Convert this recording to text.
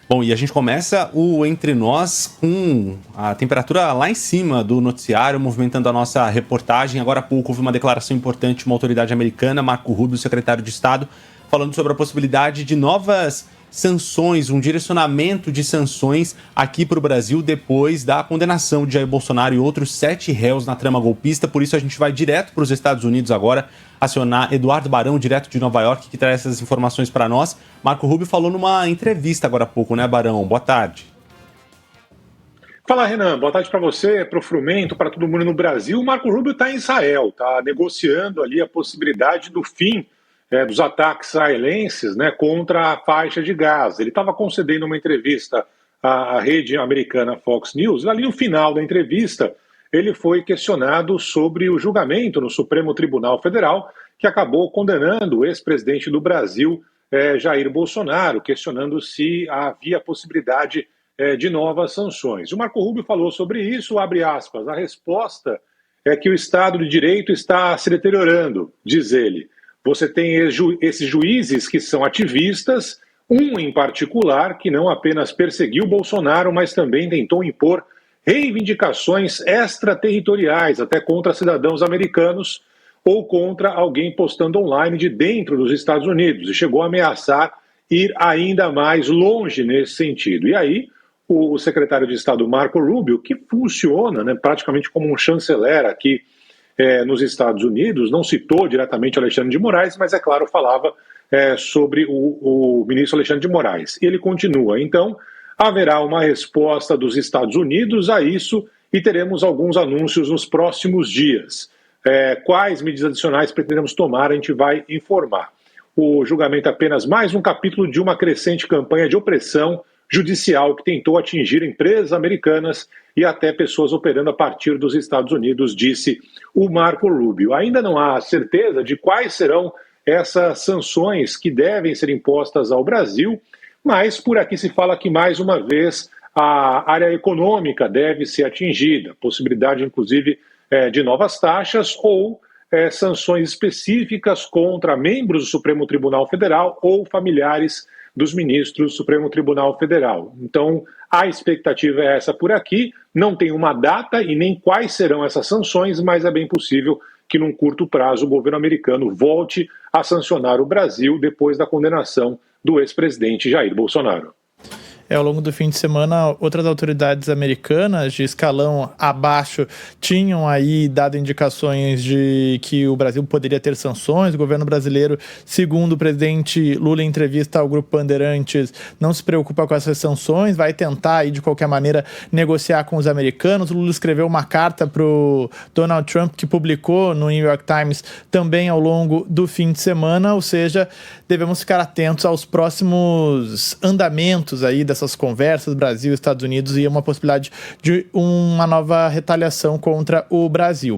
Bom, e a gente começa o Entre Nós com a temperatura lá em cima do noticiário, movimentando a nossa reportagem. Agora há pouco houve uma declaração importante de uma autoridade americana, Marco Rubio, secretário de Estado, falando sobre a possibilidade de novas sanções, um direcionamento de sanções aqui para o Brasil depois da condenação de Jair Bolsonaro e outros 7 réus na trama golpista. Por isso a gente vai direto para os Estados Unidos agora, acionar Eduardo Barão, direto de Nova York, que traz essas informações para nós. Marco Rubio falou numa entrevista agora há pouco, né, Barão? Boa tarde. Fala, Renan. Boa tarde para você, para o Frumento, para todo mundo no Brasil. O Marco Rubio está em Israel, está negociando ali a possibilidade do fim dos ataques israelenses, né, contra a faixa de Gaza. Ele estava concedendo uma entrevista à rede americana Fox News. Ali no final da entrevista, ele foi questionado sobre o julgamento no Supremo Tribunal Federal, que acabou condenando o ex-presidente do Brasil, Jair Bolsonaro, questionando se havia possibilidade de novas sanções. O Marco Rubio falou sobre isso, abre aspas, a resposta é que o Estado de Direito está se deteriorando, diz ele. Você tem esses juízes que são ativistas, um em particular que não apenas perseguiu Bolsonaro, mas também tentou impor reivindicações extraterritoriais, até contra cidadãos americanos ou contra alguém postando online de dentro dos Estados Unidos, e chegou a ameaçar ir ainda mais longe nesse sentido. E aí, o secretário de Estado Marco Rubio, que funciona, né, praticamente como um chanceler aqui nos Estados Unidos, não citou diretamente Alexandre de Moraes, mas, é claro, falava sobre o ministro Alexandre de Moraes. E ele continua, então, haverá uma resposta dos Estados Unidos a isso e teremos alguns anúncios nos próximos dias. Quais medidas adicionais pretendemos tomar, a gente vai informar. O julgamento é apenas mais um capítulo de uma crescente campanha de opressão judicial que tentou atingir empresas americanas e até pessoas operando a partir dos Estados Unidos, disse o Marco Rubio. Ainda não há certeza de quais serão essas sanções que devem ser impostas ao Brasil, mas por aqui se fala que, mais uma vez, a área econômica deve ser atingida, possibilidade, inclusive, de novas taxas ou sanções específicas contra membros do Supremo Tribunal Federal ou familiares dos ministros do Supremo Tribunal Federal. Então, a expectativa é essa por aqui, não tem uma data e nem quais serão essas sanções, mas é bem possível que num curto prazo o governo americano volte a sancionar o Brasil depois da condenação do ex-presidente Jair Bolsonaro. Ao longo do fim de semana, outras autoridades americanas de escalão abaixo tinham aí dado indicações de que o Brasil poderia ter sanções. O governo brasileiro, segundo o presidente Lula em entrevista ao Grupo Bandeirantes, não se preocupa com essas sanções, vai tentar aí, de qualquer maneira, negociar com os americanos. O Lula escreveu uma carta para o Donald Trump, que publicou no New York Times também ao longo do fim de semana, ou seja, devemos ficar atentos aos próximos andamentos aí dessas conversas, Brasil e Estados Unidos, e uma possibilidade de uma nova retaliação contra o Brasil.